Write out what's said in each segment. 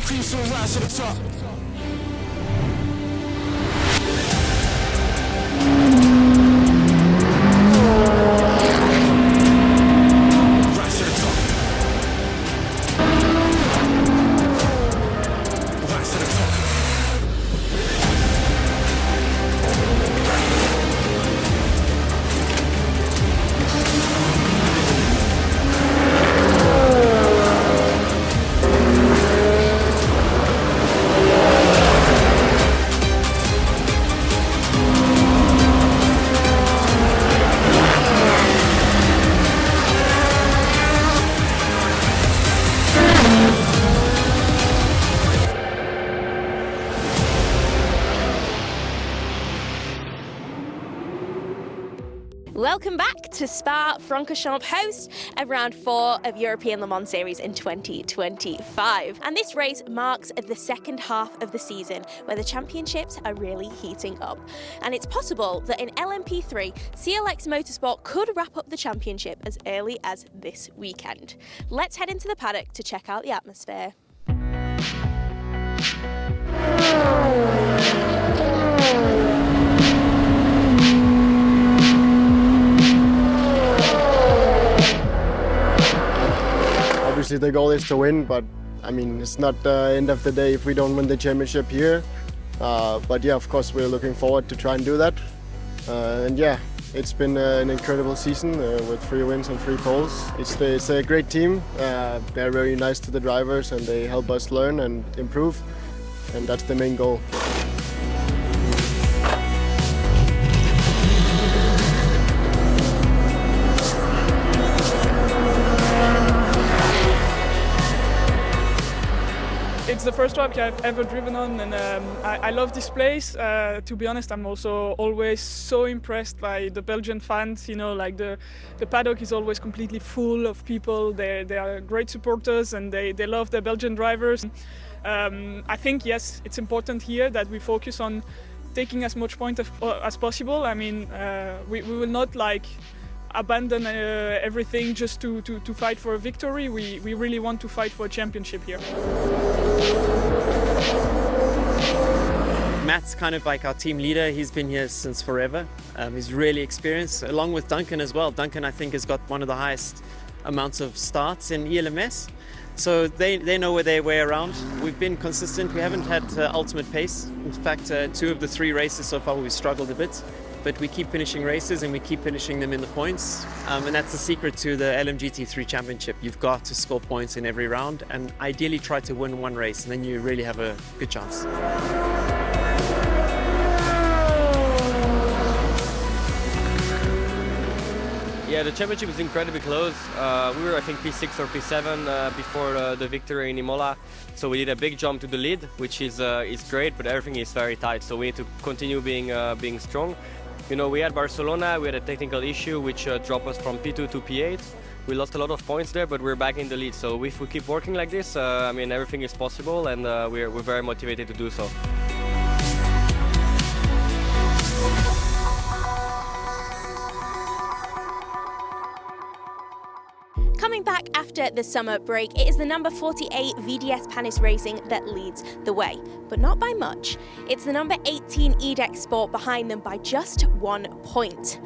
crease and rise to the top. Rise to the top. Rise to the top. Welcome back to Spa-Francorchamps, host of round 4 of European Le Mans Series in 2025. And this race marks the second half of the season where the championships are really heating up. And it's possible that in LMP3, CLX Motorsport could wrap up the championship as early as this weekend. Let's head into the paddock to check out the atmosphere. Obviously the goal is to win, but I mean it's not the end of the day if we don't win the championship here. But yeah, of course we're looking forward to try and do that. And yeah, it's been an incredible season with 3 wins and 3 poles. It's a great team. They're very nice to the drivers and they help us learn and improve. And that's the main goal. It's the first track I've ever driven on, and I love this place. To be honest, I'm also always so impressed by the Belgian fans. You know, like the paddock is always completely full of people. They are great supporters, and they love the Belgian drivers. I think yes, it's important here that we focus on taking as much point as possible. I mean, we will not like abandon everything just to fight for a victory. We really want to fight for a championship here. Matt's kind of like our team leader. He's been here since forever. He's really experienced, along with Duncan as well. Duncan, I think, has got one of the highest amounts of starts in ELMS. So they know their way around. We've been consistent. We haven't had ultimate pace. In fact, 2 of the 3 races so far we've struggled a bit. But we keep finishing races and we keep finishing them in the points. And that's the secret to the LMGT3 Championship. You've got to score points in every round and ideally try to win 1 race, and then you really have a good chance. Yeah, the championship is incredibly close. We were, I think, P6 or P7 before the victory in Imola. So we did a big jump to the lead, which is great, but everything is very tight. So we need to continue being strong. You know, we had Barcelona, we had a technical issue which dropped us from P2 to P8. We lost a lot of points there, but we're back in the lead. So if we keep working like this, I mean, everything is possible, and we're very motivated to do so. Coming back after the summer break, it is the number 48 VDS Panis Racing that leads the way, but not by much. It's the number 18 EDEX Sport behind them by just 1 point.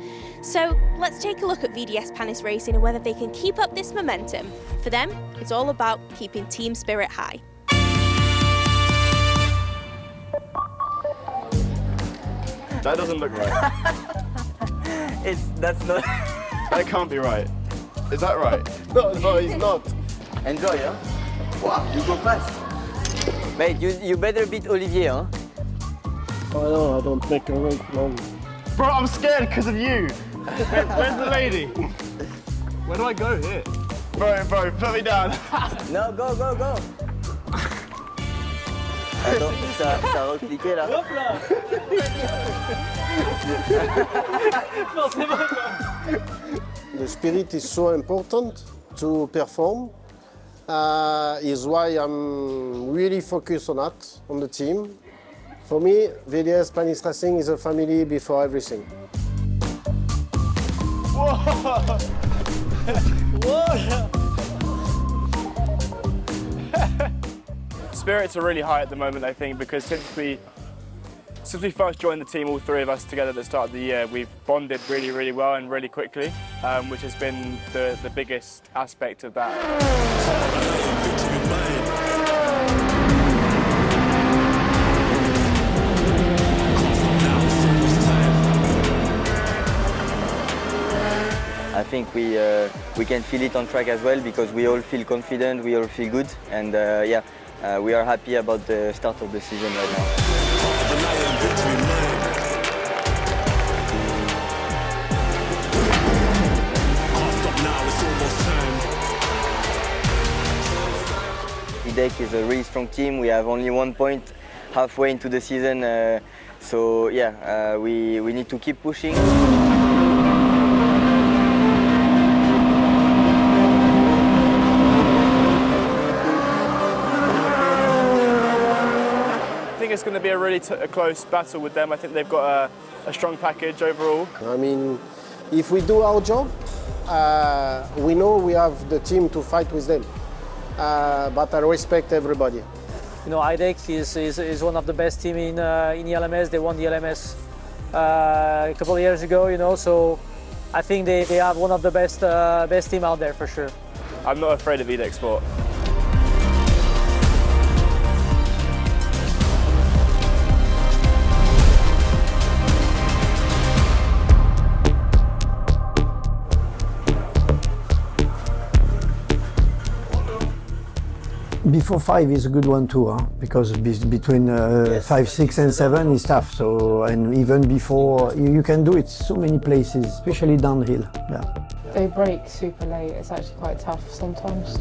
So let's take a look at VDS Panis Racing and whether they can keep up this momentum. For them, it's all about keeping team spirit high. That doesn't look right. That's not. That can't be right. Is that right? No, he's not. Enjoy, huh? Wow, you go fast. Mate, you better beat Olivier, huh? Oh no, I don't make a race long. Bro, I'm scared because of you. Where's the lady? Where do I go here? Bro, put me down. No, go. Attends, ça a recliqué là. Hop là. Non, c'est bon. The spirit is so important to perform. Is why I'm really focused on that, on the team. For me, VDS Panis Racing is a family before everything. Whoa! It's spirits are really high at the moment, I think, because since we first joined the team, all three of us together at the start of the year, we've bonded really, really well and really quickly, which has been the biggest aspect of that. I think we can feel it on track as well because we all feel confident, we all feel good, and we are happy about the start of the season right now. EDEC is a really strong team. We have only 1 point halfway into the season, so yeah, we need to keep pushing. I think it's going to be a really close battle with them. I think they've got a strong package overall. I mean, if we do our job, we know we have the team to fight with them. But I respect everybody. You know, IDEC is one of the best team in ELMS. They won the LMS a couple of years ago, you know, so I think they have one of the best team out there for sure. I'm not afraid of EDEC Sport. Before 5 is a good one too, huh? Because between 5, 6 and 7 is tough. So, and even before, you can do it so many places, especially downhill. Yeah. They break super late. It's actually quite tough sometimes.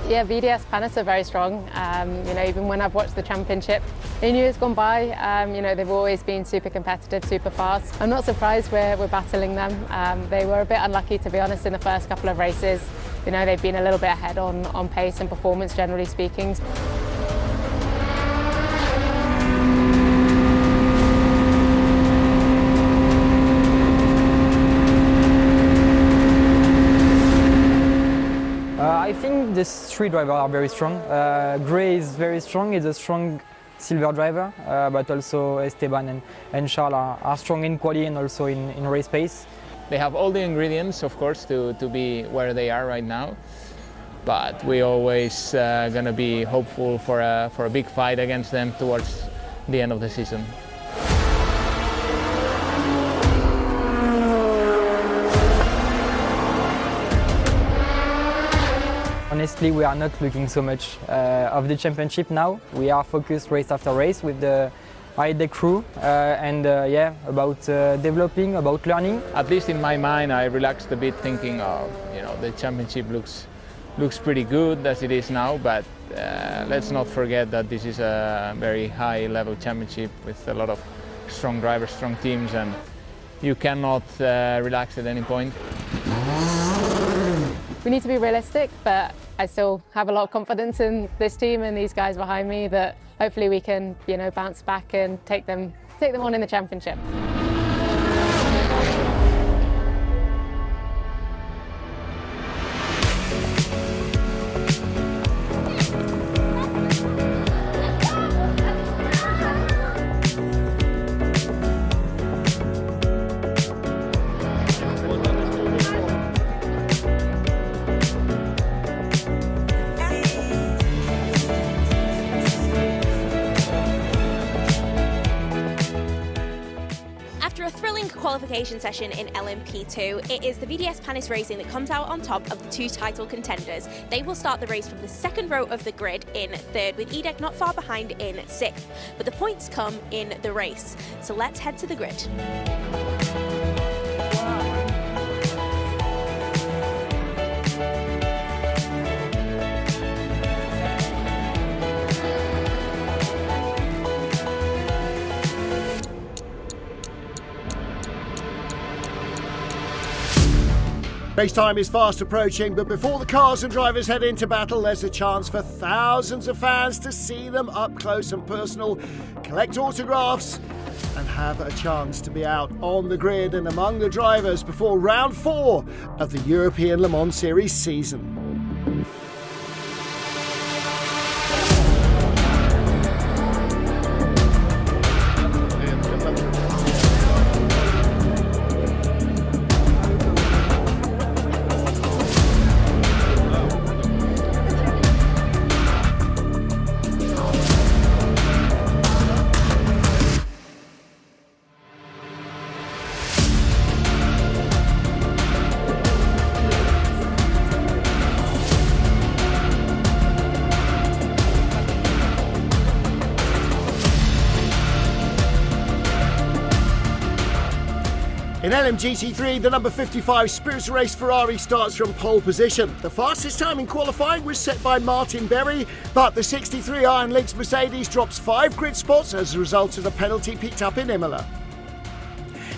Yeah, VDS Panis are very strong. You know, even when I've watched the championship in years gone by, you know, they've always been super competitive, super fast. I'm not surprised we're battling them. They were a bit unlucky, to be honest, in the first couple of races. You know, they've been a little bit ahead on pace and performance, generally speaking. I think the three drivers are very strong. Gray is very strong, he's a strong silver driver, but also Esteban and Charles are strong in quali and also in race pace. They have all the ingredients, of course, to be where they are right now. But we always going to be hopeful for a big fight against them towards the end of the season. Honestly, we are not looking so much of the championship now. We are focused race after race with the IDEC crew yeah, about developing, about learning. At least in my mind, I relaxed a bit thinking of, you know, the championship looks pretty good as it is now, but let's not forget that this is a very high level championship with a lot of strong drivers, strong teams, and you cannot relax at any point. We need to be realistic, but I still have a lot of confidence in this team and these guys behind me that hopefully we can, you know, bounce back and take them on in the championship. Qualification session in LMP2, it is the VDS Panis Racing that comes out on top of the two title contenders. They will start the race from the second row of the grid in third, with EDEC not far behind in sixth. But the points come in the race. So let's head to the grid. Race time is fast approaching, but before the cars and drivers head into battle, there's a chance for thousands of fans to see them up close and personal, collect autographs, and have a chance to be out on the grid and among the drivers before round 4 of the European Le Mans Series season. In LMGT3, the number 55 Spirit Race Ferrari starts from pole position. The fastest time in qualifying was set by Martin Berry, but the 63 Iron Lynx Mercedes drops 5 grid spots as a result of the penalty picked up in Imola.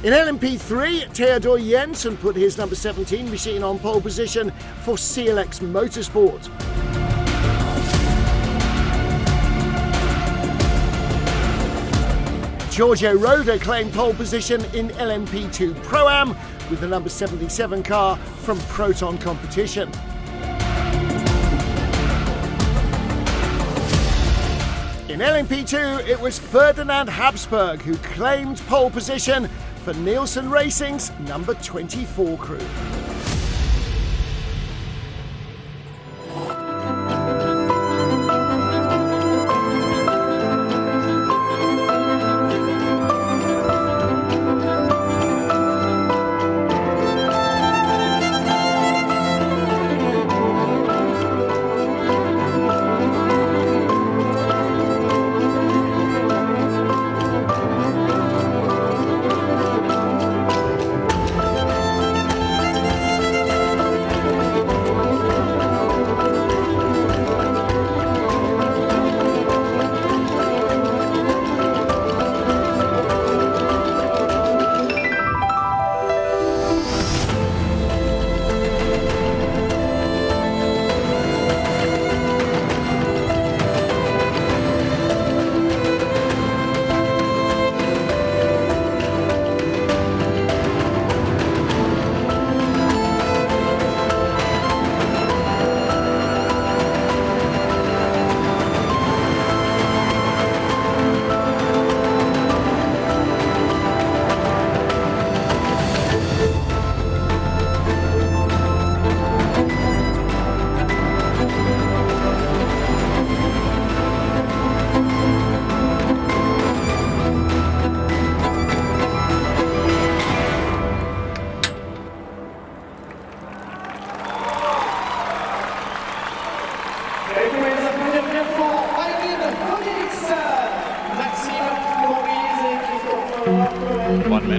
In LMP3, Theodor Jensen put his number 17 machine on pole position for CLX Motorsport. Giorgio Roda claimed pole position in LMP2 Pro with the number 77 car from Proton Competition. In LMP2, it was Ferdinand Habsburg who claimed pole position for Nielsen Racing's number 24 crew.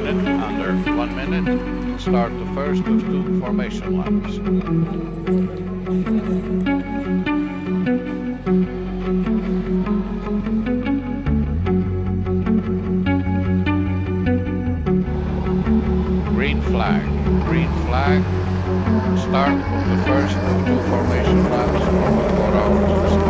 Under 1 minute, start the first of 2 formation laps. Green flag, start of the first of 2 formation laps for 4 hours to start.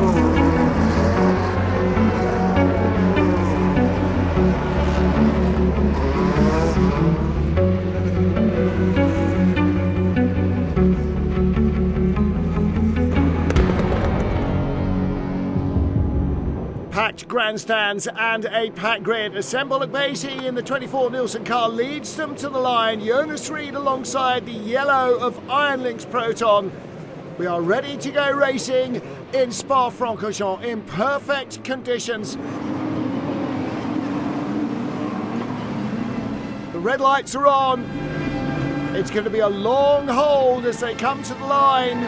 Packed grandstands and a packed grid. Assemble at Basie in the 24 Nielsen car leads them to the line. Jonas Reed alongside the yellow of Iron Lynx Proton. We are ready to go racing in Spa-Francorchamps in perfect conditions. The red lights are on. It's going to be a long hold as they come to the line.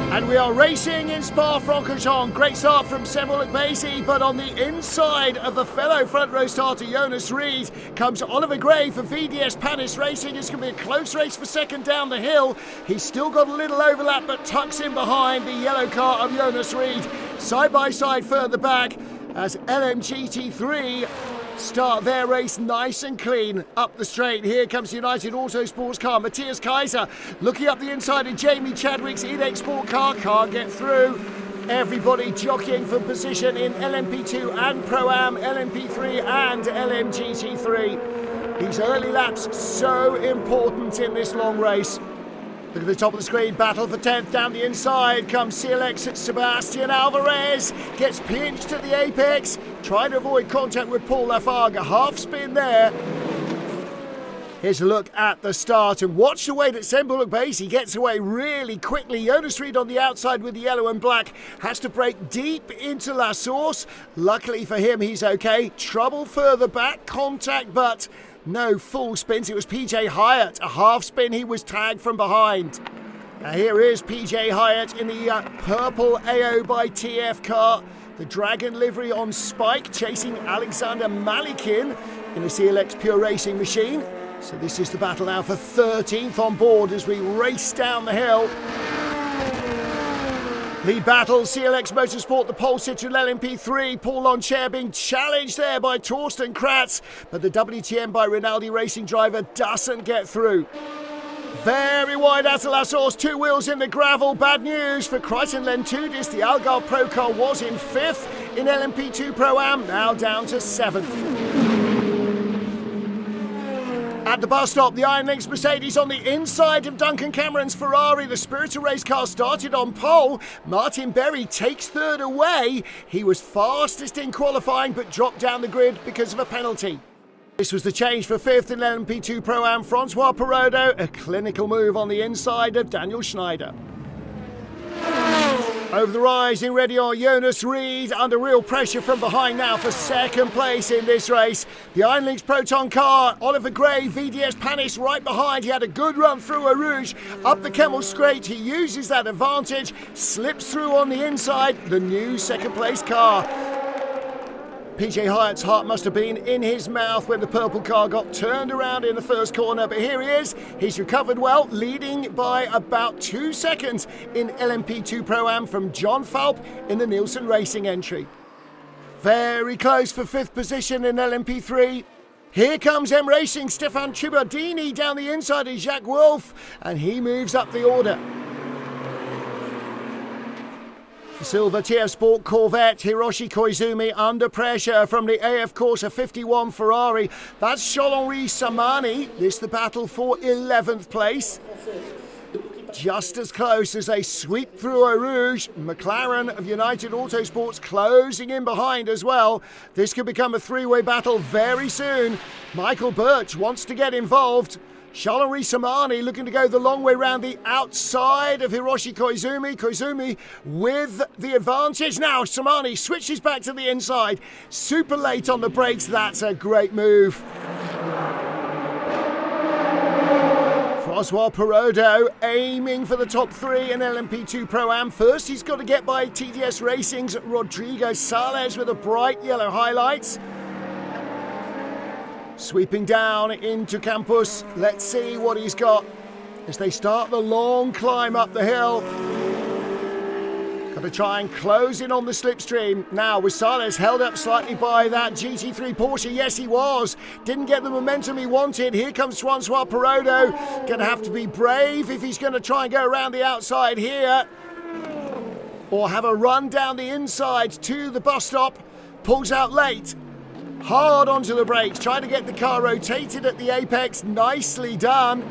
And we are racing in Spa-Francorchamps. Great start from Semel at Basie, but on the inside of the fellow front row starter Jonas Reed comes Oliver Gray for VDS Panis Racing. It's going to be a close race for second down the hill. He's still got a little overlap, but tucks in behind the yellow car of Jonas Reed. Side by side further back as LMGT3 start their race nice and clean up the straight. Here comes United Autosports car. Matthias Kaiser looking up the inside of Jamie Chadwick's Inex Sport car. Can't get through. Everybody jockeying for position in LMP2 and Pro-Am, LMP3 and LMGT3. These early laps so important in this long race. Look at the top of the screen, battle for 10th. Down the inside comes CLX Sebastian Alvarez. Gets pinched at the apex. Trying to avoid contact with Paul Lafargue. A half spin there. Here's a look at the start, and watch the way that Sembourg Basie gets away really quickly. Jonas Reed on the outside with the yellow and black has to break deep into La Source. Luckily for him, he's okay. Trouble further back, contact, but no full spins. It was PJ Hyatt, a half spin. He was tagged from behind. Now here is PJ Hyatt in the purple AO by TF car. The Dragon livery on spike, chasing Alexander Malikin in the CLX Pure Racing machine. So this is the battle now for 13th on board as we race down the hill. Lead battle, CLX Motorsport, the pole sitter in LMP3. Paul Loncher being challenged there by Torsten Kratz, but the WTM by Rinaldi Racing driver doesn't get through. Very wide out of La Source, 2 wheels in the gravel. Bad news for Crichton Lentudis. The Algarve Pro car was in 5th in LMP2 Pro-Am, now down to 7th. At the bus stop, the Iron Lynx Mercedes on the inside of Duncan Cameron's Ferrari. The Spirit of Race car started on pole. Martin Berry takes 3rd away. He was fastest in qualifying but dropped down the grid because of a penalty. This was the change for 5th in LMP2 Pro-Am. Francois Perrodo, a clinical move on the inside of Daniel Schneider. Over the rise in Redion, Jonas Reed under real pressure from behind now for 2nd place in this race. The Iron Lynx Proton car, Oliver Gray, VDS Panis right behind. He had a good run through Eau Rouge, up the Kemmel Straight. He uses that advantage, slips through on the inside, the new 2nd place car. PJ Hyatt's heart must have been in his mouth when the purple car got turned around in the first corner, but here he is. He's recovered well, leading by about 2 seconds in LMP2 Pro-Am from John Falp in the Nielsen Racing entry. Very close for 5th position in LMP3. Here comes M Racing, Stefan Tribardini down the inside of Jacques Wolf, and he moves up the order. Silver TF Sport Corvette, Hiroshi Koizumi under pressure from the AF Corsa 51 Ferrari. That's Charles-Henri Samani. This the battle for 11th place. Just as close as they sweep through Eau Rouge. McLaren of United Autosports closing in behind as well. This could become a 3-way battle very soon. Michael Birch wants to get involved. Charles-Henri Samani looking to go the long way round the outside of Hiroshi Koizumi. Koizumi with the advantage. Now Samani switches back to the inside. Super late on the brakes. That's a great move. Francois Perrodo aiming for the top 3 in LMP2 Pro-Am. First he's got to get by TDS Racing's Rodrigo Sales with a bright yellow highlights. Sweeping down into Campus. Let's see what he's got as they start the long climb up the hill. Got to try and close in on the slipstream. Now with Sales held up slightly by that GT3 Porsche. Yes, he was. Didn't get the momentum he wanted. Here comes Francois Perrodo. Going to have to be brave if he's going to try and go around the outside here. Or have a run down the inside to the bus stop. Pulls out late. Hard onto the brakes, trying to get the car rotated at the apex. Nicely done.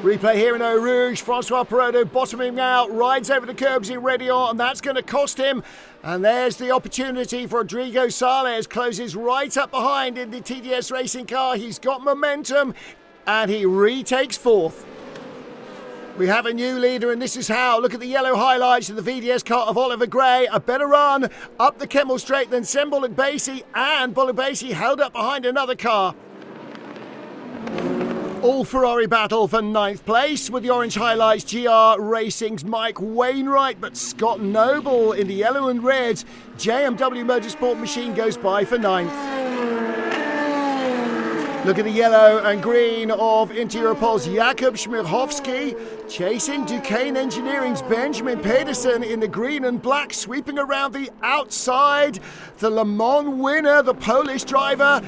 Replay here in Eau Rouge. Francois Perrodo bottoming out, rides over the curbs in Redion, and that's going to cost him. And there's the opportunity for Rodrigo Sales. Closes right up behind in the TDS Racing car. He's got momentum, and he retakes 4th. We have a new leader, and this is how. Look at the yellow highlights of the VDS car of Oliver Gray. A better run up the Kemmel Straight than Sembourg Basie, and Basie held up behind another car. All Ferrari battle for 9th place with the orange highlights. GR Racing's Mike Wainwright, but Scott Noble in the yellow and red JMW Motorsport machine goes by for 9th. Look at the yellow and green of Intereuropol's Jakub Śmiechowski chasing Duquesne Engineering's Benjamin Pedersen in the green and black, sweeping around the outside. The Le Mans winner, the Polish driver,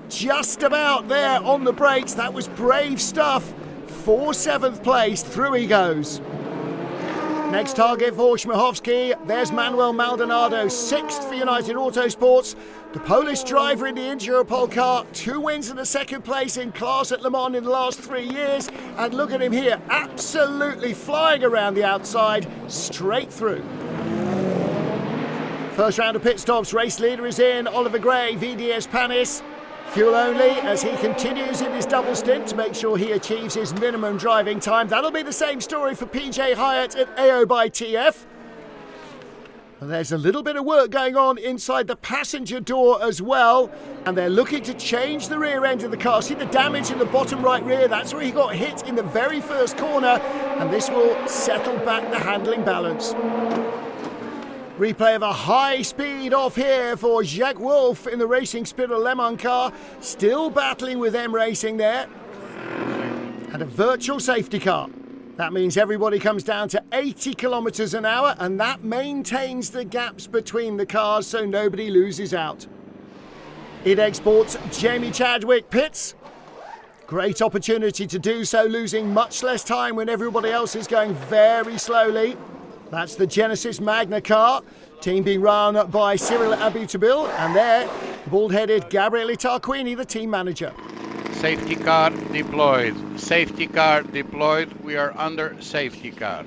just about there on the brakes. That was brave stuff. For 7th place, through he goes. Next target for Śmiechowski, there's Manuel Maldonado, 6th for United Autosports. The Polish driver in the Intereuropol car, 2 wins and a 2nd place in class at Le Mans in the last 3 years. And look at him here, absolutely flying around the outside, straight through. First round of pit stops, race leader is in, Oliver Gray, VDS Panis. Fuel only as he continues in his double stint to make sure he achieves his minimum driving time. That'll be the same story for PJ Hyatt at AO by TF. And there's a little bit of work going on inside the passenger door as well. And they're looking to change the rear end of the car. See the damage in the bottom right rear? That's where he got hit in the very first corner. And this will settle back the handling balance. Replay of a high speed off here for Jacques Wolf in the Racing Spirit Le Mans car. Still battling with M Racing there. And a virtual safety car. That means everybody comes down to 80 kilometers an hour, and that maintains the gaps between the cars so nobody loses out. It exports Jamie Chadwick pits. Great opportunity to do so, losing much less time when everybody else is going very slowly. That's the Genesis Magna car, team being run by Cyril Abitabil, and there, the bald-headed Gabriele Tarquini, the team manager. Safety car deployed. Safety car deployed. We are under safety car.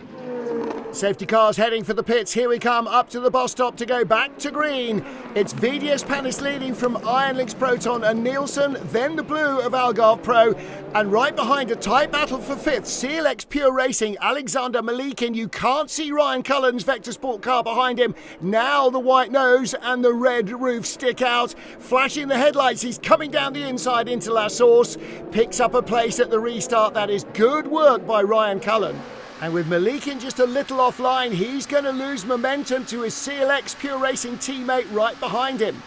Safety cars heading for the pits. Here we come up to the bus stop to go back to green. It's VDS Panis leading from Iron Lynx Proton and Nielsen, then the blue of Algarve Pro. And right behind, a tight battle for 5th, CLX Pure Racing, Alexander Malikin. You can't see Ryan Cullen's Vector Sport car behind him. Now the white nose and the red roof stick out. Flashing the headlights, he's coming down the inside into La Source. Picks up a place at the restart. That is good work by Ryan Cullen. And with Malikin just a little offline, he's going to lose momentum to his CLX Pure Racing teammate right behind him.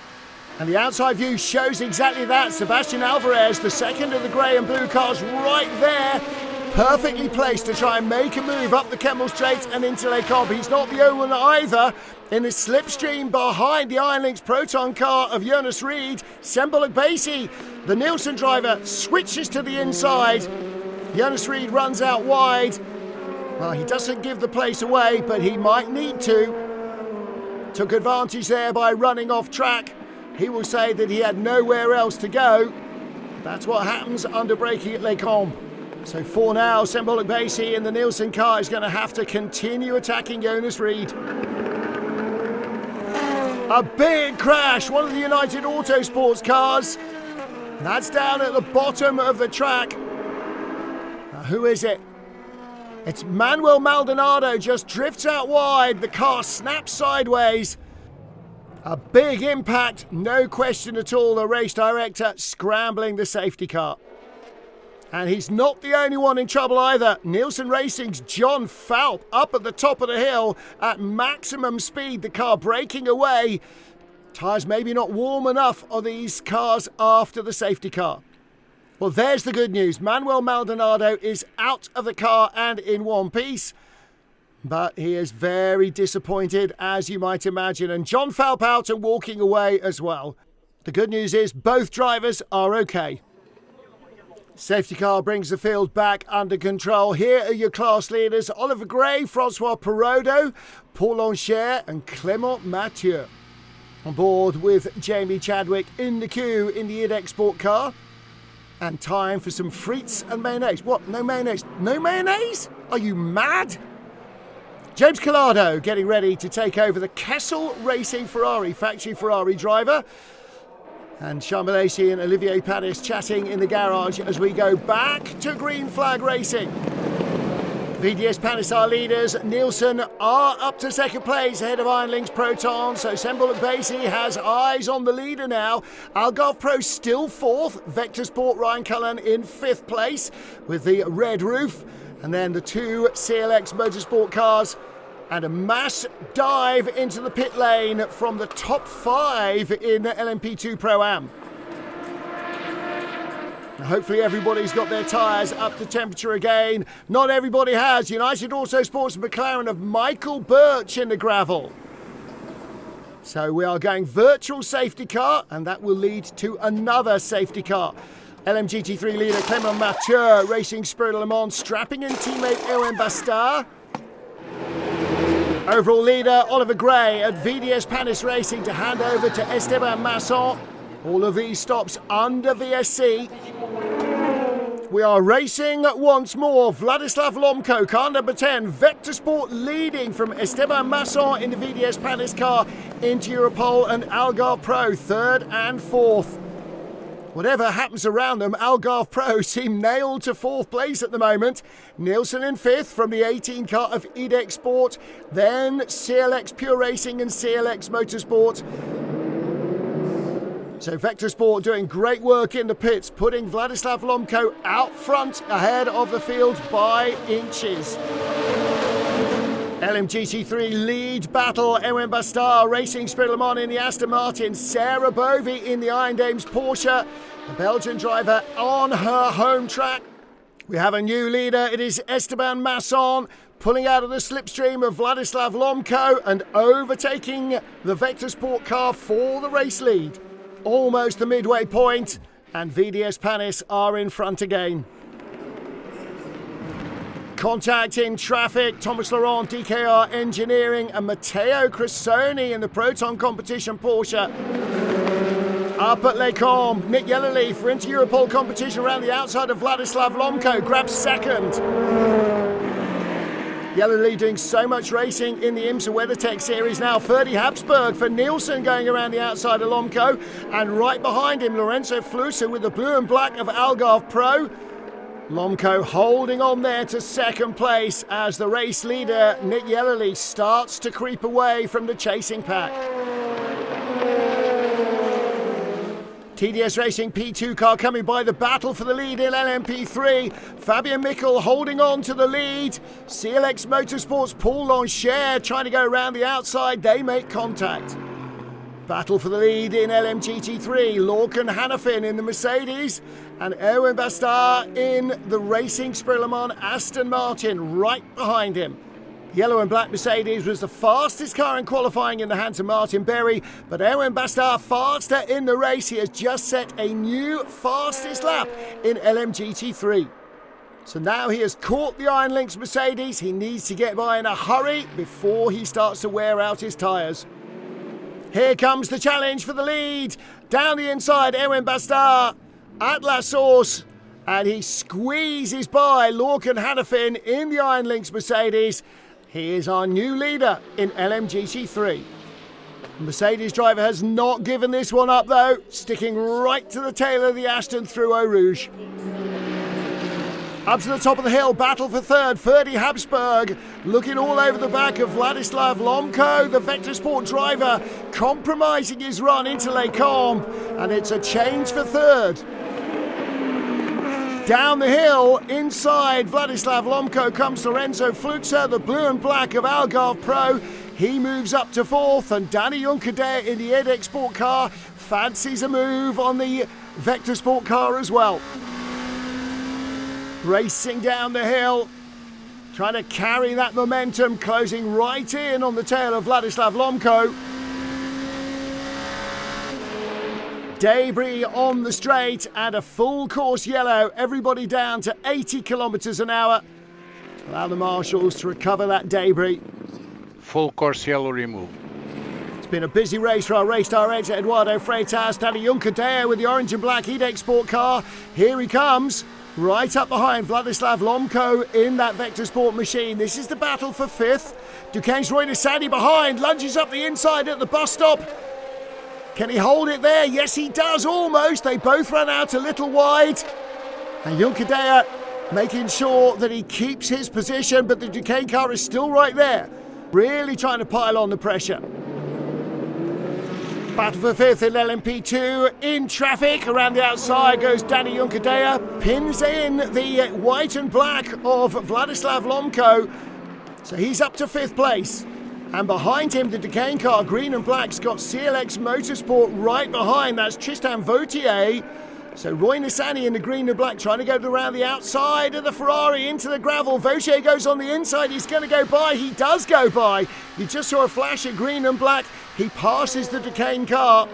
And the outside view shows exactly that. Sebastian Alvarez, the second of the grey and blue cars, right there, perfectly placed to try and make a move up the Kemmel Straight and into Les Combes. He's not the only one either. In the slipstream behind the Iron Lynx Proton car of Jonas Reed, Sembolek Basie, the Nielsen driver, switches to the inside. Jonas Reed runs out wide. Well, he doesn't give the place away, but he might need to. Took advantage there by running off track. He will say that he had nowhere else to go. That's what happens under braking at Les Combes. So for now, Sembolek Basie in the Nielsen car is going to have to continue attacking Jonas Reed. A big crash, one of the United Autosports cars. That's down at the bottom of the track. Now, who is it? It's Manuel Maldonado, just drifts out wide. The car snaps sideways. A big impact, no question at all. The race director scrambling the safety car. And he's not the only one in trouble either. Nielsen Racing's John Falp up at the top of the hill at maximum speed. The car breaking away. Tyres maybe not warm enough on these cars after the safety car. Well, there's the good news. Manuel Maldonado is out of the car and in one piece. But he is very disappointed, as you might imagine. And John Falp out and walking away as well. The good news is both drivers are okay. Safety car brings the field back under control. Here are your class leaders: Oliver Gray, Francois Perrodo, Paul Lancher and Clément Mathieu. On board with Jamie Chadwick in the queue in the IDEX Sport car. And time for some frites and mayonnaise. What? No mayonnaise? No mayonnaise? Are you mad? James Collado getting ready to take over the Kessel Racing Ferrari, factory Ferrari driver. And Sean Malaysi and Olivier Panis chatting in the garage as we go back to green flag racing. VDS Panis are leaders. Nielsen are up to second place ahead of Iron Lynx Proton. So Sembolek Basie has eyes on the leader now. Algarve Pro still fourth. Vector Sport Ryan Cullen in fifth place with the red roof. And then the two CLX Motorsport cars. And a mass dive into the pit lane from the top 5 in LMP2 Pro-Am. Hopefully everybody's got their tyres up to temperature again. Not everybody has. United Autosports and McLaren have Michael Birch in the gravel. So we are going virtual safety car, and that will lead to another safety car. LMGT3 leader Clément Mathieu, Racing Spirit of Le Mans, strapping in teammate Ewan Bastard. Overall leader Oliver Gray at VDS Panis Racing to hand over to Esteban Masson. All of these stops under VSC. We are racing once more. Vladislav Lomko, car number 10. Vector Sport leading from Esteban Masson in the VDS Panis car into Europol and Algarve Pro, 3rd and 4th. Whatever happens around them, Algarve Pro seem nailed to 4th place at the moment. Nielsen in 5th from the 18 car of EDEX Sport. Then CLX Pure Racing and CLX Motorsport. So Vector Sport doing great work in the pits, putting Vladislav Lomko out front ahead of the field by inches. LMGT3 lead battle, Ewan Bastard, Racing Spirit Le Mans in the Aston Martin, Sarah Bovey in the Iron Dames Porsche, the Belgian driver on her home track. We have a new leader, it is Esteban Masson, pulling out of the slipstream of Vladislav Lomko and overtaking the Vector Sport car for the race lead. Almost the midway point, and VDS Panis are in front again. Contact in traffic, Thomas Laurent, DKR Engineering and Matteo Cressoni in the Proton Competition Porsche. Up at Les Combes, Nick Yellowleaf for Inter-Europol competition around the outside of Vladislav Lomko, grabs second. Yellowleaf doing so much racing in the IMSA WeatherTech series now. Ferdy Habsburg for Nielsen going around the outside of Lomko. And right behind him, Lorenzo Flusser with the blue and black of Algarve Pro. Lomko holding on there to second place as the race leader, Nick Yellowleaf, starts to creep away from the chasing pack. TDS Racing P2 car coming by, the battle for the lead in LMP3. Fabian Michel holding on to the lead. CLX Motorsports Paul Loncher trying to go around the outside. They make contact. Battle for the lead in LMGT3. Lorcan Hannafin in the Mercedes and Erwin Bastard in the Racing Spirit Le Mans Aston Martin right behind him. Yellow and black Mercedes was the fastest car in qualifying in the hands of Martin Berry, but Erwin Bastard faster in the race. He has just set a new fastest lap in LMGT3. So now he has caught the Iron Lynx Mercedes. He needs to get by in a hurry before he starts to wear out his tyres. Here comes the challenge for the lead. Down the inside, Erwin Bastard at La Source. And he squeezes by Lorcan Hannafin in the Iron Lynx Mercedes. He is our new leader in LMGT3. The Mercedes driver has not given this one up though, sticking right to the tail of the Aston through Eau Rouge. Up to the top of the hill, battle for third, Ferdy Habsburg looking all over the back of Vladislav Lomko, the Vector Sport driver, compromising his run into Les Combes, and it's a change for third. Down the hill, inside Vladislav Lomko comes Lorenzo Fluxer, the blue and black of Algarve Pro. He moves up to fourth, and Danny Junkerdare in the EDEX Sport car fancies a move on the Vector Sport car as well. Racing down the hill, trying to carry that momentum, closing right in on the tail of Vladislav Lomko. Debris on the straight and a full course yellow, everybody down to 80 kilometres an hour. Allow the marshals to recover that debris. Full course yellow removed. It's been a busy race for our race director Eduardo Freitas. Danny Junkerdare with the orange and black EDEX Sport car. Here he comes, right up behind Vladislav Lomko in that Vector Sport machine. This is the battle for fifth. Duquesne's Roy Nissany behind, lunges up the inside at the bus stop. Can he hold it there? Yes, he does, almost. They both ran out a little wide. And Junkerdare making sure that he keeps his position, but the Duquesne car is still right there, really trying to pile on the pressure. Battle for fifth in LMP2. In traffic, around the outside goes Danny Junkerdare, pins in the white and black of Vladislav Lomko. So he's up to fifth place. And behind him, the Duquesne car, green and black's got CLX Motorsport right behind. That's Tristan Vautier. So Roy Nissany in the green and black trying to go around the outside of the Ferrari into the gravel. Vautier goes on the inside. He's going to go by. He does go by. You just saw a flash of green and black. He passes the Duquesne car.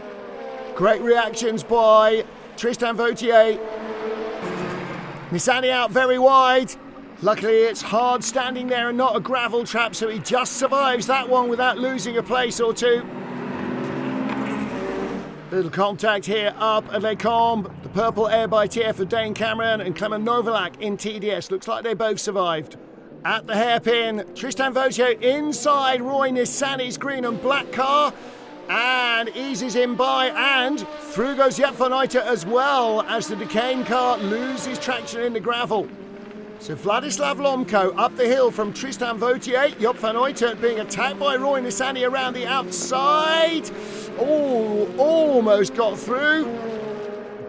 Great reactions by Tristan Vautier. Nissany out very wide. Luckily it's hard standing there and not a gravel trap, so he just survives that one without losing a place or two. Little contact here up at Les Combes. The purple air by TF for Dane Cameron and Clement Novalak in TDS. Looks like they both survived. At the hairpin, Tristan Vautier inside Roy Nissany's green and black car and eases him by, and through goes Jaap van Uyten as well as the Duquesne car loses traction in the gravel. So Vladislav Lomko up the hill from Tristan Vautier. Jaap van Uyten being attacked by Roy Nissany around the outside. Oh, almost got through.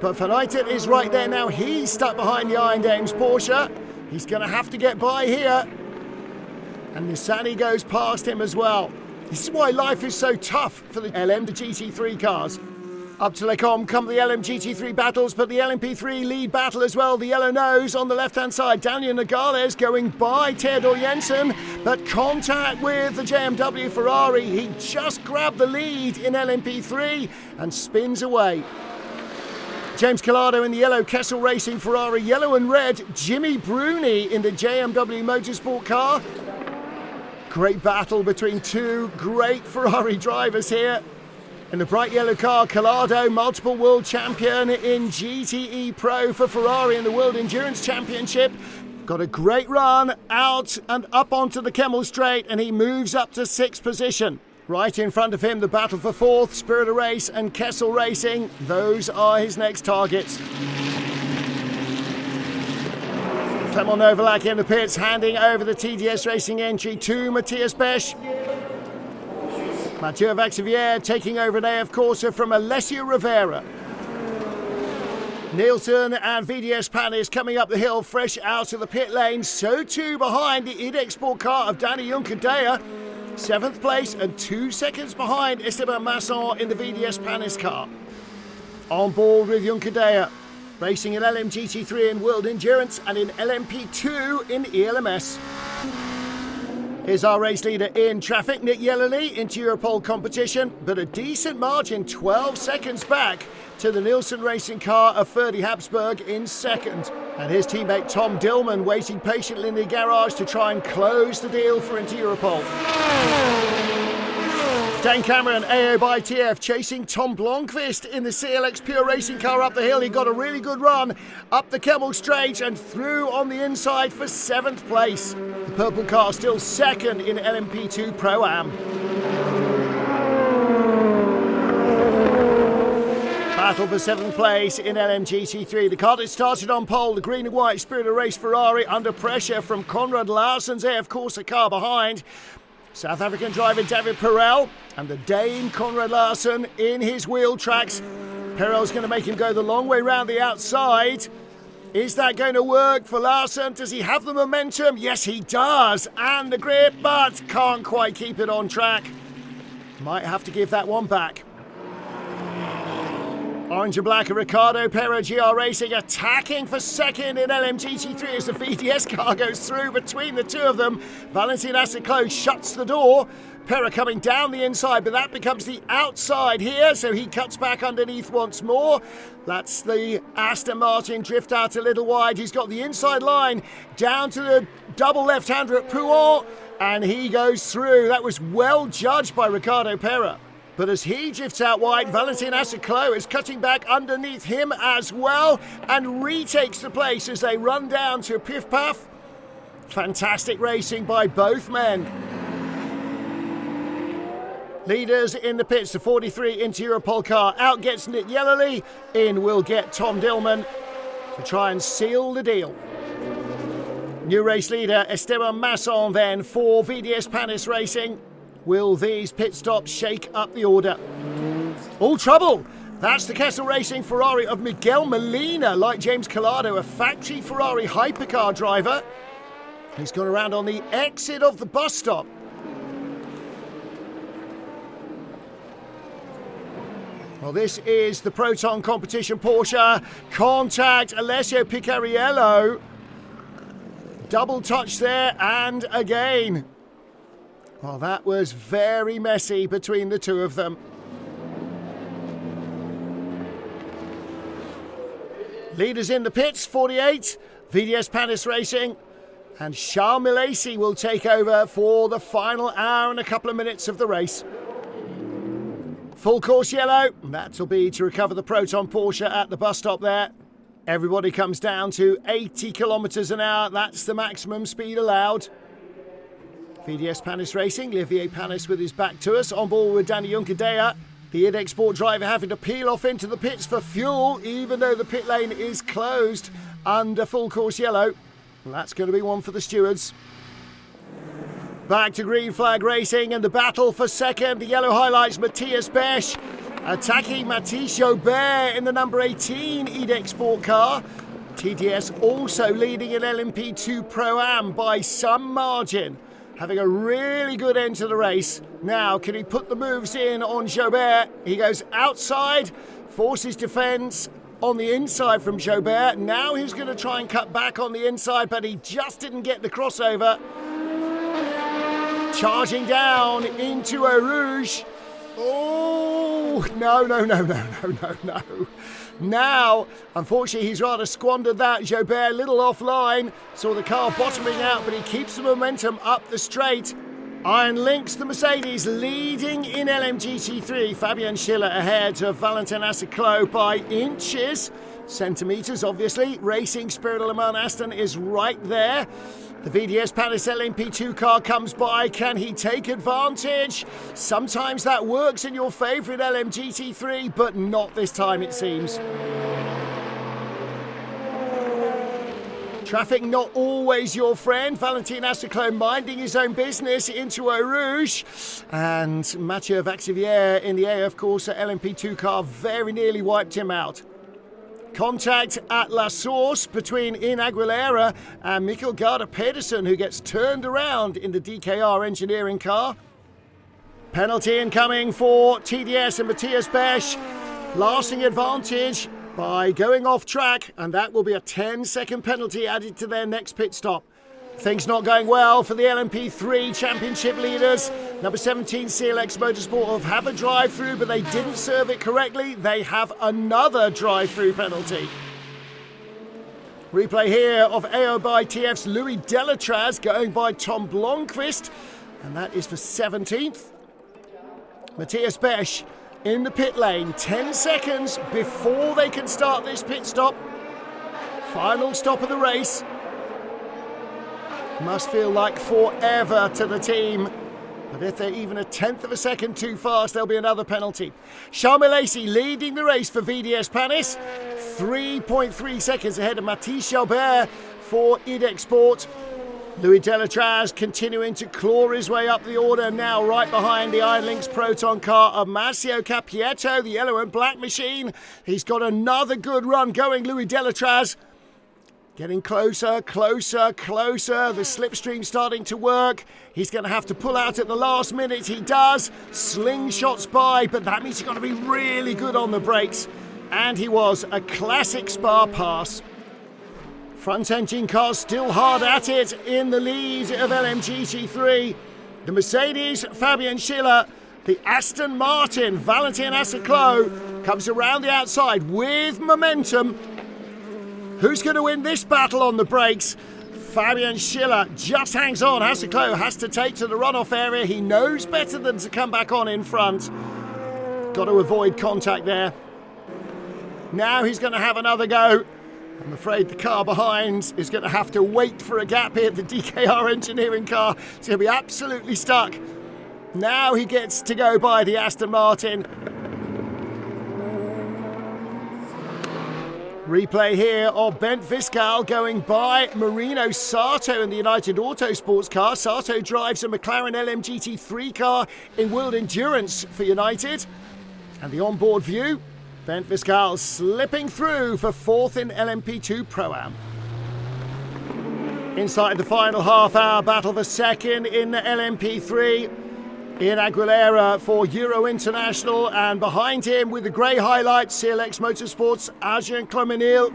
But van Uyten is right there now. He's stuck behind the Iron Dames Porsche. He's going to have to get by here. And Nissany goes past him as well. This is why life is so tough for the LM to GT3 cars. Up to Les Combes come the LM GT3 battles, but the LMP3 lead battle as well. The yellow nose on the left-hand side. Daniel Nogales going by Theodor Jensen, but contact with the JMW Ferrari. He just grabbed the lead in LMP3 and spins away. James Collado in the yellow Kessel Racing Ferrari, yellow and red. Jimmy Bruni in the JMW Motorsport car. Great battle between two great Ferrari drivers here. In the bright yellow car, Collado, multiple world champion in GTE Pro for Ferrari in the World Endurance Championship. Got a great run out and up onto the Kemmel Straight, and he moves up to 6th position. Right in front of him, the battle for 4th, Spirit of Race and Kessel Racing. Those are his next targets. Clement Novalak in the pits, handing over the TDS Racing entry to Matthias Besch. Mathieu Vaxivière taking over an AF Corsa from Alessio Rivera. Nielsen and VDS Panis coming up the hill, fresh out of the pit lane. So too behind the IDEC Sport car of Danny Juncadella. 7th place and 2 seconds behind Esteban Masson in the VDS Panis car. On board with Juncadella, racing in LMGT3 in World Endurance and in LMP2 in ELMS. Here's our race leader in traffic, Nick Yellerly, into Europole competition, but a decent margin, 12 seconds back to the Nielsen Racing car of Ferdy Habsburg in 2nd. And his teammate Tom Dillman waiting patiently in the garage to try and close the deal for into Europole. Dane Cameron, AO by TF, chasing Tom Blomqvist in the CLX Pure Racing car up the hill. He got a really good run up the Kemmel Straight and through on the inside for 7th place. The purple car still 2nd in LMP2 Pro-Am. Battle for 7th place in LMGT3. The car that started on pole, the green and white Spirit of Race Ferrari, under pressure from Conrad Larsen's AF Corsa car behind. South African driver David Perel and the Dane Conrad Larsen in his wheel tracks. Perel's going to make him go the long way round the outside. Is that going to work for Larsen? Does he have the momentum? Yes, he does. And the grip, but can't quite keep it on track. Might have to give that one back. Orange and black, Ricardo Pera GR Racing attacking for 2nd in LMGT3 as the VDS car goes through between the two of them. Valentin Asseclo shuts the door. Pera coming down the inside, but that becomes the outside here, so he cuts back underneath once more. That's the Aston Martin drift out a little wide. He's got the inside line down to the double left-hander at Pouhon, and he goes through. That was well judged by Ricardo Pera. But as he drifts out wide, Valentin Asseclo is cutting back underneath him as well and retakes the place as they run down to Piff Paff. Fantastic racing by both men. Leaders in the pits, the 43 into Europole car. Out gets Nick Yellerly. In will get Tom Dillman to try and seal the deal. New race leader Esteban Masson then for VDS Panis Racing. Will these pit stops shake up the order? All trouble! That's the Kessel Racing Ferrari of Miguel Molina, like James Collado, a factory Ferrari hypercar driver. He's gone around on the exit of the bus stop. Well, this is the Proton competition Porsche. Contact Alessio Picariello. Double touch there and again. Well, that was very messy between the two of them. Leaders in the pits, 48, VDS Panis Racing, and Charles Milesi will take over for the final hour and a couple of minutes of the race. Full course yellow, that'll be to recover the Proton Porsche at the bus stop there. Everybody comes down to 80 kilometres an hour, that's the maximum speed allowed. VDS Panis Racing, Olivier Panis with his back to us, on board with Danny Juncadella. The ID Sport driver having to peel off into the pits for fuel, even though the pit lane is closed under full course yellow. Well, that's going to be one for the stewards. Back to green flag racing and the battle for second. The yellow highlights Matthias Besch attacking Mathis Jobert in the number 18 ID Sport car. TDS also leading in LMP2 Pro-Am by some margin. Having a really good end to the race. Now, can he put the moves in on Jobert? He goes outside, forces defence on the inside from Jobert. Now he's going to try and cut back on the inside, but he just didn't get the crossover. Charging down into Eau Rouge. Oh, no. Now, unfortunately, he's rather squandered that. Jobert a little offline. Saw the car bottoming out, but he keeps the momentum up the straight. Iron Lynx, the Mercedes, leading in LMGT3. Fabian Schiller ahead of Valentin Assiclo by inches. Centimetres, obviously. Racing Spirit of Le Mans Aston is right there. The VDS Panis LMP2 car comes by. Can he take advantage? Sometimes that works in your favourite LMGT3, but not this time, it seems. Traffic not always your friend. Valentin Assiclo minding his own business into Eau Rouge. And Mathieu Vaxivière in the AF Corsa LMP2 car very nearly wiped him out. Contact at La Source between Ian Aguilera and Mikkel Garda Pedersen, who gets turned around in the DKR engineering car. Penalty incoming for TDS and Matthias Besch. Lasting advantage by going off track, and that will be a 10-second penalty added to their next pit stop. Things not going well for the LMP3 championship leaders. Number 17 CLX Motorsport have a drive-through, but they didn't serve it correctly. They have another drive-through penalty. Replay here of AO by TF's Louis Delatraz going by Tom Blomqvist, and that is for 17th. Matthias Besch in the pit lane, 10 seconds before they can start this pit stop. Final stop of the race. Must feel like forever to the team. But if they're even a tenth of a second too fast, there'll be another penalty. Charles Milesi leading the race for VDS Panis. 3.3 seconds ahead of Mathis Jobert for ID Sport. Louis Delatraz continuing to claw his way up the order, now right behind the Iron Lynx Proton car of Marcio Capietto, the yellow and black machine. He's got another good run going, Louis Delatraz. Getting closer. The slipstream starting to work. He's going to have to pull out at the last minute. He does. Slingshots by, but that means he's got to be really good on the brakes. And he was. A classic Spa pass. Front engine car still hard at it in the lead of LMGT3. The Mercedes, Fabian Schiller. The Aston Martin, Valentin Assiclo, comes around the outside with momentum. Who's going to win this battle on the brakes? Fabian Schiller just hangs on. Assiclo has to take to the runoff area. He knows better than to come back on in front. Got to avoid contact there. Now he's going to have another go. I'm afraid the car behind is going to have to wait for a gap here. The DKR engineering car is going to be absolutely stuck. Now he gets to go by the Aston Martin. Replay here of Bent Viscal going by Marino Sato in the United Autosports car. Sato drives a McLaren LMGT3 car in World Endurance for United. And the onboard view, Bent Viscal slipping through for 4th in LMP2 Pro-Am. Inside the final half-hour battle for 2nd in the LMP3. Ian Aguilera for Euro International, and behind him with the grey highlights, CLX Motorsport's Adrien Clomenil.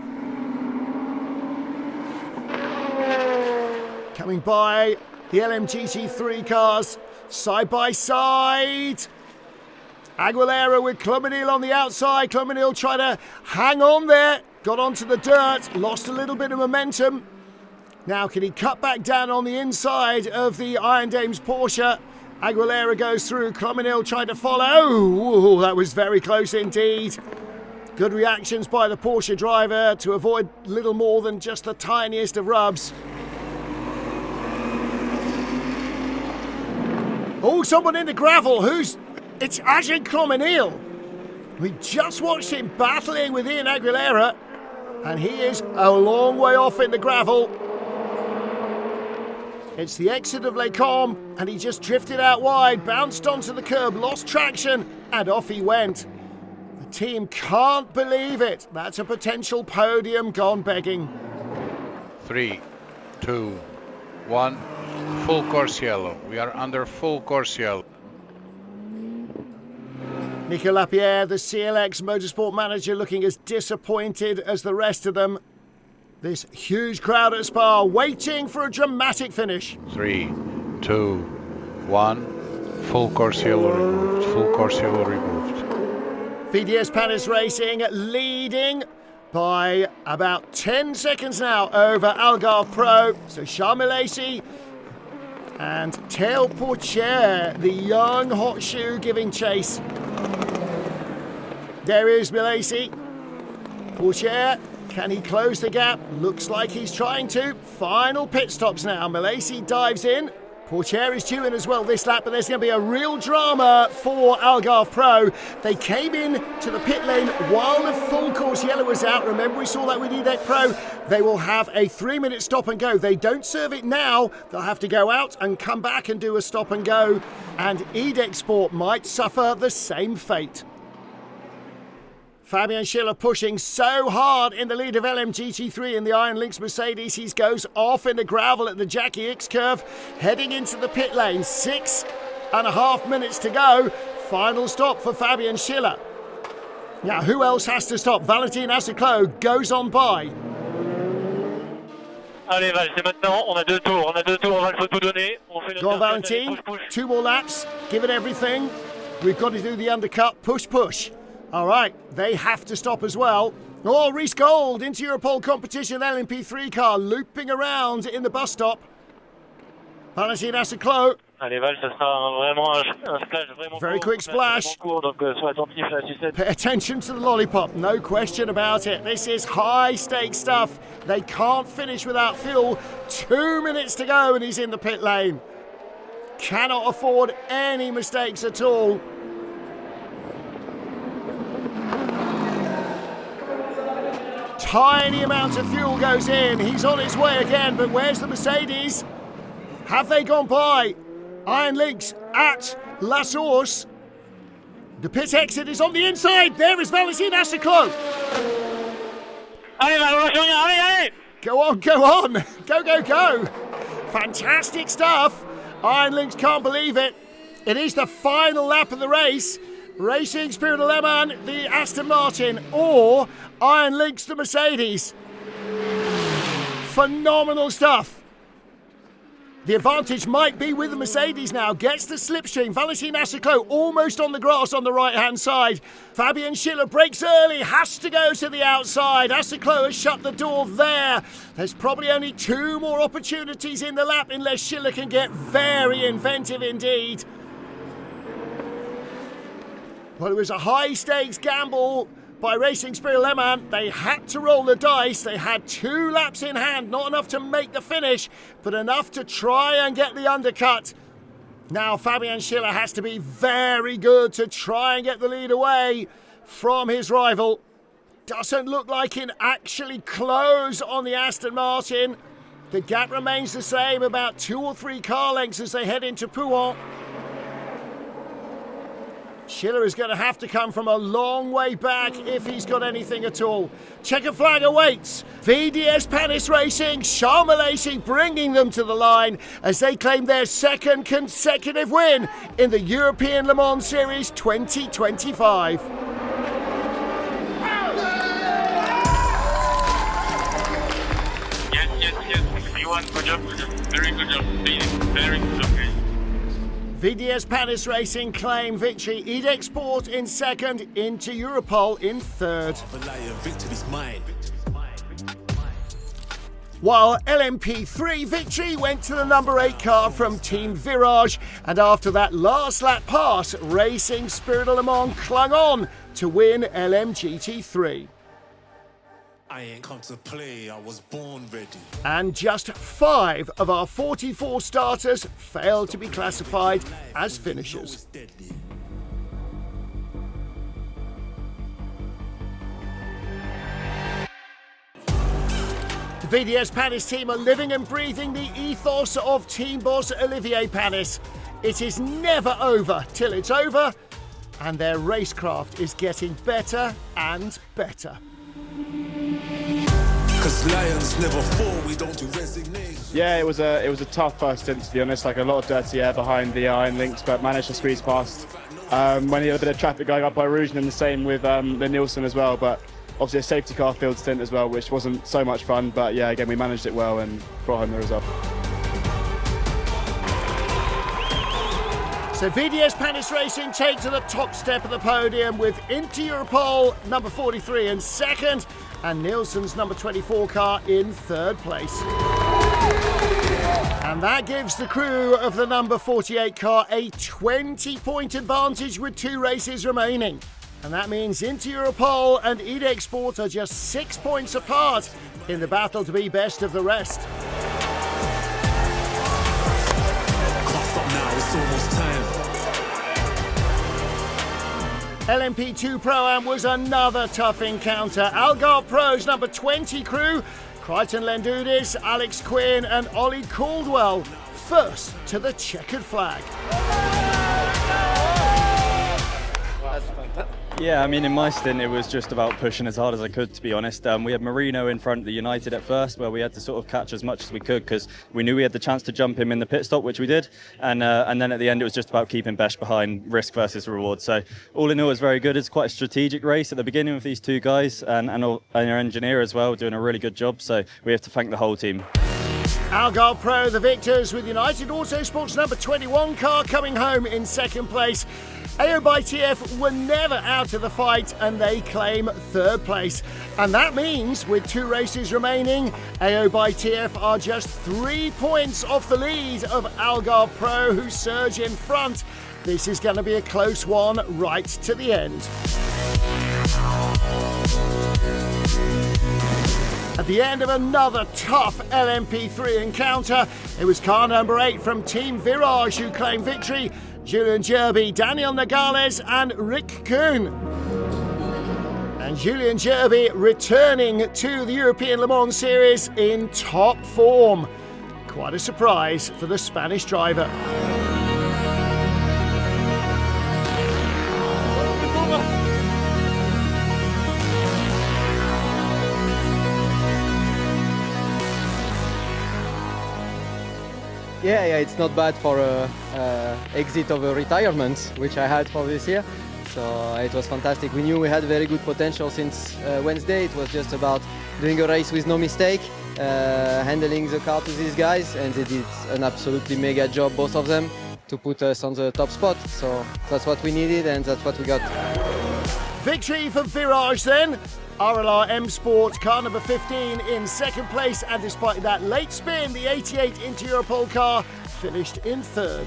Coming by the LMGT3 cars, side by side. Aguilera with Clomenil on the outside. Clomenil trying to hang on there. Got onto the dirt, lost a little bit of momentum. Now can he cut back down on the inside of the Iron Dames Porsche? Aguilera goes through, Clomenil trying to follow. Ooh, that was very close indeed. Good reactions by the Porsche driver to avoid little more than just the tiniest of rubs. Oh, someone in the gravel. It's Adrien Clomenil. We just watched him battling with Ian Aguilera, and he is a long way off in the gravel. It's the exit of Les Combes, and he just drifted out wide, bounced onto the curb, lost traction, and off he went. The team can't believe it. That's a potential podium gone begging. 3, 2, 1. Full course yellow. We are under full course yellow. Nico Lapierre, the CLX Motorsport manager, looking as disappointed as the rest of them. This huge crowd at Spa waiting for a dramatic finish. 3, 2, 1. Full course yellow removed. Full course yellow removed. VDS Panis Racing leading by about 10 seconds now over Algarve Pro. So Charles Milesi and Théo Pourchaire, the young hot shoe, giving chase. There is Milesi. Pourchaire, can he close the gap? Looks like he's trying to. Final pit stops now. Milesi dives in. Pourchaire is due in as well this lap, but there's going to be a real drama for Algarve Pro. They came in to the pit lane while the full course yellow was out. Remember, we saw that with EDEC Pro. They will have a 3-minute stop and go. They don't serve it now. They'll have to go out and come back and do a stop and go. And EDEC Sport might suffer the same fate. Fabian Schiller pushing so hard in the lead of LMGT3 in the Iron Lynx Mercedes. He goes off in the gravel at the Jackie X curve, heading into the pit lane. 6.5 minutes to go. Final stop for Fabian Schiller. Now, who else has to stop? Valentin Asseclo goes on by. Allez Val, c'est maintenant, on a 2 tours, Val, faut tout donner. On fait Go on, Valentin, 2 more laps, give it everything. We've got to do the undercut, push. All right, they have to stop as well. Oh, Reece Gold into Europole competition, LMP3 car looping around in the bus stop. Valentin Asseclo. Allez Val, ça sera vraiment un splash vraiment very quick splash. Donc sois attentif à la sucette. Pay attention to the lollipop, no question about it. This is high stakes stuff. They can't finish without fuel. 2 minutes to go and he's in the pit lane. Cannot afford any mistakes at all. Tiny amount of fuel goes in. He's on his way again, but where's the Mercedes? Have they gone by? Iron Lynx at La Source. The pit exit is on the inside. There is Valentin Asseclo. Go on. Go. Fantastic stuff. Iron Lynx can't believe it. It is the final lap of the race. Racing Spirit of Le Mans, the Aston Martin, or Iron Lynx, the Mercedes. Phenomenal stuff. The advantage might be with the Mercedes now. Gets the slipstream. Valentin Asseclo almost on the grass on the right-hand side. Fabian Schiller breaks early, has to go to the outside. Asseclo has shut the door there. There's probably only 2 more opportunities in the lap unless Schiller can get very inventive indeed. Well, it was a high-stakes gamble by Racing Spirit Le Mans. They had to roll the dice. They had 2 laps in hand, not enough to make the finish, but enough to try and get the undercut. Now Fabian Schiller has to be very good to try and get the lead away from his rival. Doesn't look like it actually close on the Aston Martin. The gap remains the same, about 2 or 3 car lengths as they head into Pouhon. Schiller is going to have to come from a long way back if he's got anything at all. Checker flag awaits. VDS Panis Racing, Charmelesi bringing them to the line as they claim their second consecutive win in the European Le Mans Series 2025. Yes. You want good job. Very good job. Very good job. VDS Panis Racing claim victory. Edex Sport in second, into Europol in third. While LMP3 victory went to the number 8 car from Team Virage, and after that last lap pass, Racing Spirit of Le Mans clung on to win LMGT3. I ain't come to play, I was born ready. And just 5 of our 44 starters failed to be classified as finishers. The VDS Panis team are living and breathing the ethos of team boss Olivier Panis. It is never over till it's over, and their racecraft is getting better and better. Cause lions never fall, we don't do resignation. Yeah, it was a tough first stint, to be honest. Like a lot of dirty air behind the iron links, but managed to squeeze past. When he had a bit of traffic going up by Rouge, and the same with the Nielsen as well. But obviously a safety car field stint as well, which wasn't so much fun. But yeah, again, we managed it well and brought home the result. So VDS Panis Racing take to the top step of the podium with Inter Europol number 43 in second and Nielsen's number 24 car in third place. And that gives the crew of the number 48 car a 20-point advantage with 2 races remaining. And that means Inter Europol and Edex Sport are just 6 points apart in the battle to be best of the rest. Can't stop now, it's almost time. LMP2 Pro-Am was another tough encounter. Algarve Pro's number 20 crew, Crichton Lendudis, Alex Quinn and Ollie Caldwell, first to the checkered flag. Yeah, I mean, in my stint, it was just about pushing as hard as I could, to be honest. We had Marino in front of the United at first, where we had to sort of catch as much as we could because we knew we had the chance to jump him in the pit stop, which we did. And then at the end, it was just about keeping Besh behind, risk versus reward. So all in all, it was very good. It's quite a strategic race at the beginning with these 2 guys and our engineer as well, doing a really good job. So we have to thank the whole team. Algarve Pro, the victors, with United Autosport's number 21 car coming home in second place. AO by TF were never out of the fight and they claim third place. And that means with 2 races remaining, AO by TF are just 3 points off the lead of Algarve Pro, who surge in front. This is going to be a close one right to the end. At the end of another tough LMP3 encounter, it was car number 8 from Team Virage who claimed victory. Julian Jerby, Daniel Nogales and Rick Kuhn. And Julian Jerby returning to the European Le Mans Series in top form. Quite a surprise for the Spanish driver. Yeah, it's not bad for exit of a retirement, which I had for this year. So it was fantastic. We knew we had very good potential since Wednesday. It was just about doing a race with no mistake, handling the car to these guys, and they did an absolutely mega job, both of them, to put us on the top spot. So that's what we needed, and that's what we got. Victory for Virage then. RLR M Sport, car number 15 in second place, and despite that late spin, the 88 Inter Europol car finished in third.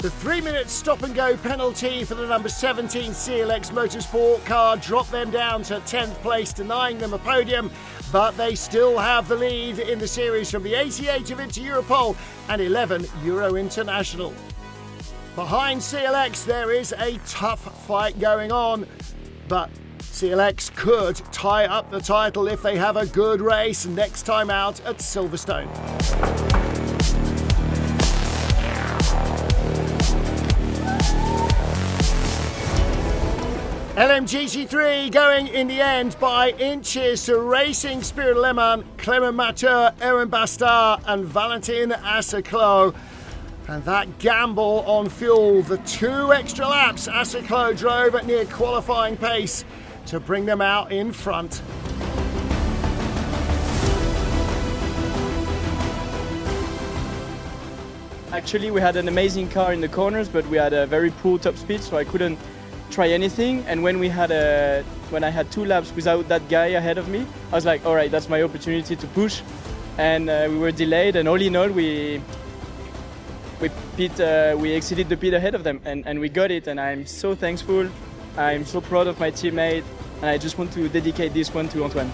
The 3-minute stop-and-go penalty for the number 17 CLX Motorsport car dropped them down to 10th place, denying them a podium, but they still have the lead in the series from the 88 of Inter Europol and 11 Euro International. Behind CLX, there is a tough fight going on, but CLX could tie up the title if they have a good race next time out at Silverstone. LMGT3 going in the end by inches to Racing Spirit Le Mans, Clement Mateur, Aaron Bastard and Valentin Asseclo. And that gamble on fuel, the 2 extra laps Asseclo drove at near qualifying pace to bring them out in front. Actually, we had an amazing car in the corners, but we had a very poor top speed, so I couldn't try anything. And when I had 2 laps without that guy ahead of me, I was like, all right, that's my opportunity to push. And we were delayed, and all in all, we exceeded the pit ahead of them, and we got it. And I'm so thankful. I'm so proud of my teammate, and I just want to dedicate this one to Antoine.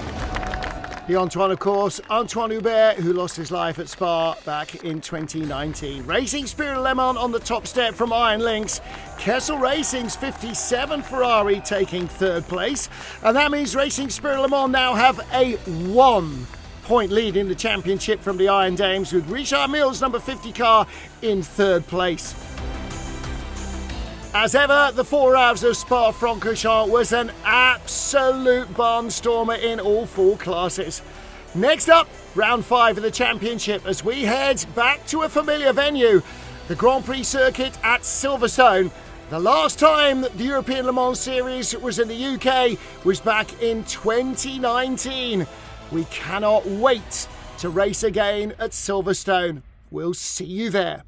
The Antoine, of course, Antoine Hubert, who lost his life at Spa back in 2019. Racing Spirit Le Mans on the top step from Iron Lynx. Kessel Racing's 57 Ferrari taking 3rd place. And that means Racing Spirit Le Mans now have a 1-point lead in the championship from the Iron Dames, with Richard Mills' number 50 car in 3rd place. As ever, the 4 hours of Spa-Francorchamps was an absolute barnstormer in all 4 classes. Next up, round 5 of the championship as we head back to a familiar venue, the Grand Prix circuit at Silverstone. The last time the European Le Mans Series was in the UK was back in 2019. We cannot wait to race again at Silverstone. We'll see you there.